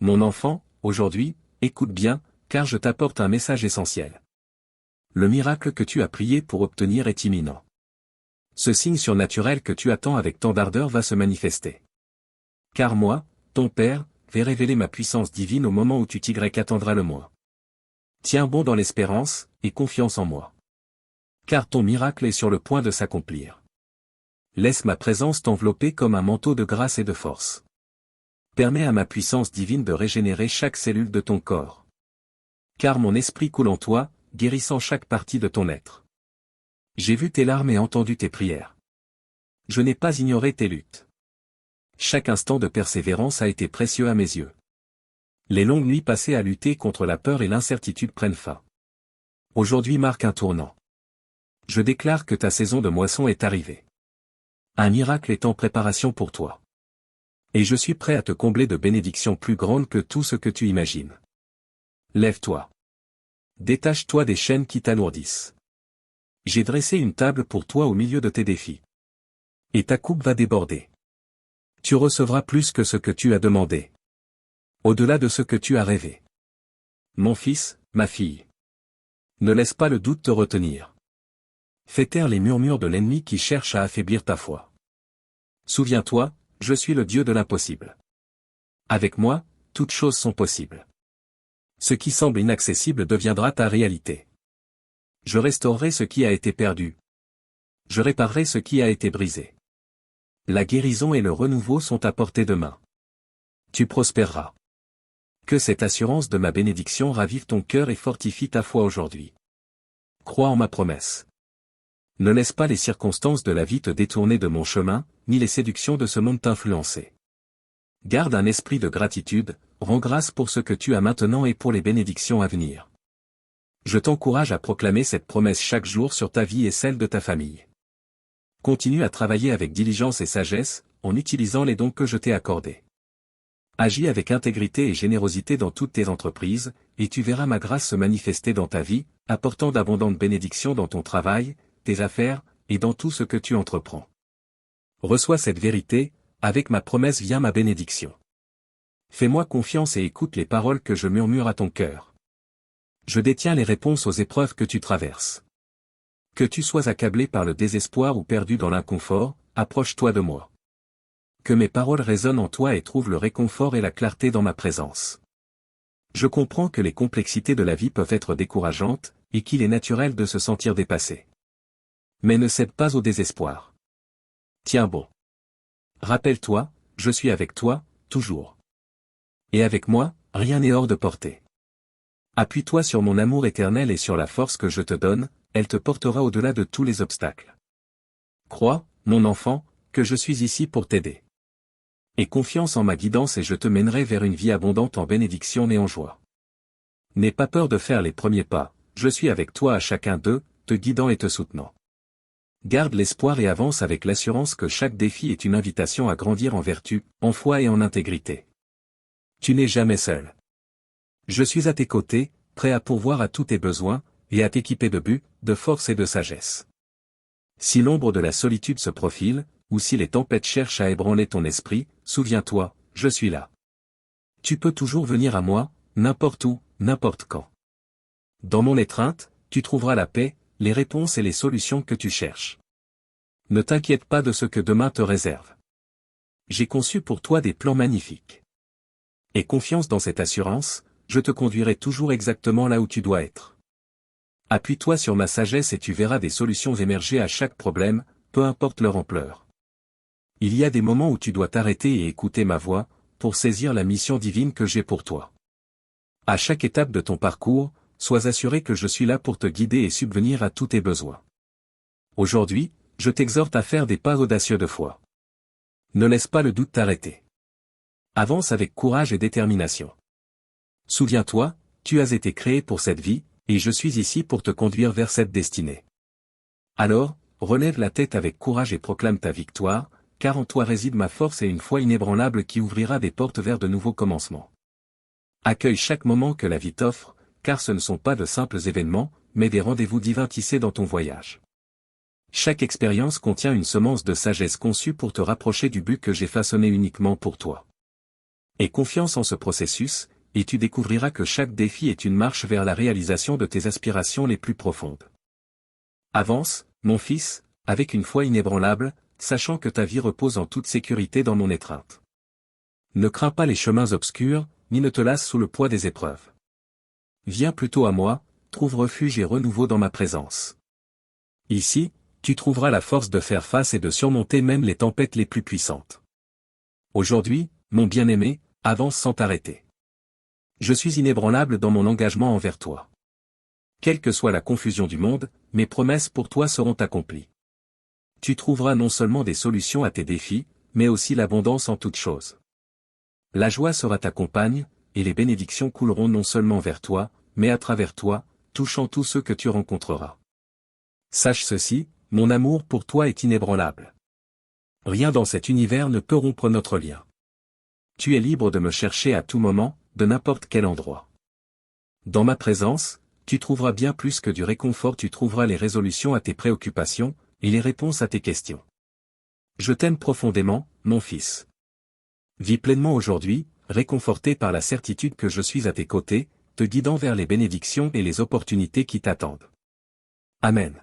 Mon enfant, aujourd'hui, écoute bien, car je t'apporte un message essentiel. Le miracle que tu as prié pour obtenir est imminent. Ce signe surnaturel que tu attends avec tant d'ardeur va se manifester. Car moi, ton Père, vais révéler ma puissance divine au moment où tu t'attendras le moins. Tiens bon dans l'espérance, et confiance en moi. Car ton miracle est sur le point de s'accomplir. Laisse ma présence t'envelopper comme un manteau de grâce et de force. Permets à ma puissance divine de régénérer chaque cellule de ton corps. Car mon esprit coule en toi, guérissant chaque partie de ton être. J'ai vu tes larmes et entendu tes prières. Je n'ai pas ignoré tes luttes. Chaque instant de persévérance a été précieux à mes yeux. Les longues nuits passées à lutter contre la peur et l'incertitude prennent fin. Aujourd'hui marque un tournant. Je déclare que ta saison de moisson est arrivée. Un miracle est en préparation pour toi. Et je suis prêt à te combler de bénédictions plus grandes que tout ce que tu imagines. Lève-toi. Détache-toi des chaînes qui t'alourdissent. J'ai dressé une table pour toi au milieu de tes défis. Et ta coupe va déborder. Tu recevras plus que ce que tu as demandé. Au-delà de ce que tu as rêvé. Mon fils, ma fille. Ne laisse pas le doute te retenir. Fais taire les murmures de l'ennemi qui cherche à affaiblir ta foi. Souviens-toi, je suis le Dieu de l'impossible. Avec moi, toutes choses sont possibles. Ce qui semble inaccessible deviendra ta réalité. Je restaurerai ce qui a été perdu. Je réparerai ce qui a été brisé. La guérison et le renouveau sont à portée de main. Tu prospéreras. Que cette assurance de ma bénédiction ravive ton cœur et fortifie ta foi aujourd'hui. Crois en ma promesse. Ne laisse pas les circonstances de la vie te détourner de mon chemin, ni les séductions de ce monde t'influencer. Garde un esprit de gratitude, rends grâce pour ce que tu as maintenant et pour les bénédictions à venir. Je t'encourage à proclamer cette promesse chaque jour sur ta vie et celle de ta famille. Continue à travailler avec diligence et sagesse, en utilisant les dons que je t'ai accordés. Agis avec intégrité et générosité dans toutes tes entreprises, et tu verras ma grâce se manifester dans ta vie, apportant d'abondantes bénédictions dans ton travail, tes affaires, et dans tout ce que tu entreprends. Reçois cette vérité, avec ma promesse vient ma bénédiction. Fais-moi confiance et écoute les paroles que je murmure à ton cœur. Je détiens les réponses aux épreuves que tu traverses. Que tu sois accablé par le désespoir ou perdu dans l'inconfort, approche-toi de moi. Que mes paroles résonnent en toi et trouvent le réconfort et la clarté dans ma présence. Je comprends que les complexités de la vie peuvent être décourageantes, et qu'il est naturel de se sentir dépassé. Mais ne cède pas au désespoir. Tiens bon. Rappelle-toi, je suis avec toi, toujours. Et avec moi, rien n'est hors de portée. Appuie-toi sur mon amour éternel et sur la force que je te donne, elle te portera au-delà de tous les obstacles. Crois, mon enfant, que je suis ici pour t'aider. Aie confiance en ma guidance et je te mènerai vers une vie abondante en bénédiction et en joie. N'aie pas peur de faire les premiers pas, je suis avec toi à chacun d'eux, te guidant et te soutenant. Garde l'espoir et avance avec l'assurance que chaque défi est une invitation à grandir en vertu, en foi et en intégrité. Tu n'es jamais seul. Je suis à tes côtés, prêt à pourvoir à tous tes besoins, et à t'équiper de but, de force et de sagesse. Si l'ombre de la solitude se profile, ou si les tempêtes cherchent à ébranler ton esprit, souviens-toi, je suis là. Tu peux toujours venir à moi, n'importe où, n'importe quand. Dans mon étreinte, tu trouveras la paix, les réponses et les solutions que tu cherches. Ne t'inquiète pas de ce que demain te réserve. J'ai conçu pour toi des plans magnifiques. Aie confiance dans cette assurance, je te conduirai toujours exactement là où tu dois être. Appuie-toi sur ma sagesse et tu verras des solutions émerger à chaque problème, peu importe leur ampleur. Il y a des moments où tu dois t'arrêter et écouter ma voix, pour saisir la mission divine que j'ai pour toi. À chaque étape de ton parcours, sois assuré que je suis là pour te guider et subvenir à tous tes besoins. Aujourd'hui, je t'exhorte à faire des pas audacieux de foi. Ne laisse pas le doute t'arrêter. Avance avec courage et détermination. Souviens-toi, tu as été créé pour cette vie, et je suis ici pour te conduire vers cette destinée. Alors, relève la tête avec courage et proclame ta victoire, car en toi réside ma force et une foi inébranlable qui ouvrira des portes vers de nouveaux commencements. Accueille chaque moment que la vie t'offre, car ce ne sont pas de simples événements, mais des rendez-vous divins tissés dans ton voyage. Chaque expérience contient une semence de sagesse conçue pour te rapprocher du but que j'ai façonné uniquement pour toi. Aie confiance en ce processus, et tu découvriras que chaque défi est une marche vers la réalisation de tes aspirations les plus profondes. Avance, mon fils, avec une foi inébranlable, sachant que ta vie repose en toute sécurité dans mon étreinte. Ne crains pas les chemins obscurs, ni ne te lasse sous le poids des épreuves. Viens plutôt à moi, trouve refuge et renouveau dans ma présence. Ici, tu trouveras la force de faire face et de surmonter même les tempêtes les plus puissantes. Aujourd'hui, mon bien-aimé, avance sans t'arrêter. Je suis inébranlable dans mon engagement envers toi. Quelle que soit la confusion du monde, mes promesses pour toi seront accomplies. Tu trouveras non seulement des solutions à tes défis, mais aussi l'abondance en toutes choses. La joie sera ta compagne, et les bénédictions couleront non seulement vers toi, mais à travers toi, touchant tous ceux que tu rencontreras. Sache ceci, mon amour pour toi est inébranlable. Rien dans cet univers ne peut rompre notre lien. Tu es libre de me chercher à tout moment, de n'importe quel endroit. Dans ma présence, tu trouveras bien plus que du réconfort, tu trouveras les résolutions à tes préoccupations, et les réponses à tes questions. Je t'aime profondément, mon fils. Vis pleinement aujourd'hui, réconforté par la certitude que je suis à tes côtés, te guidant vers les bénédictions et les opportunités qui t'attendent. Amen.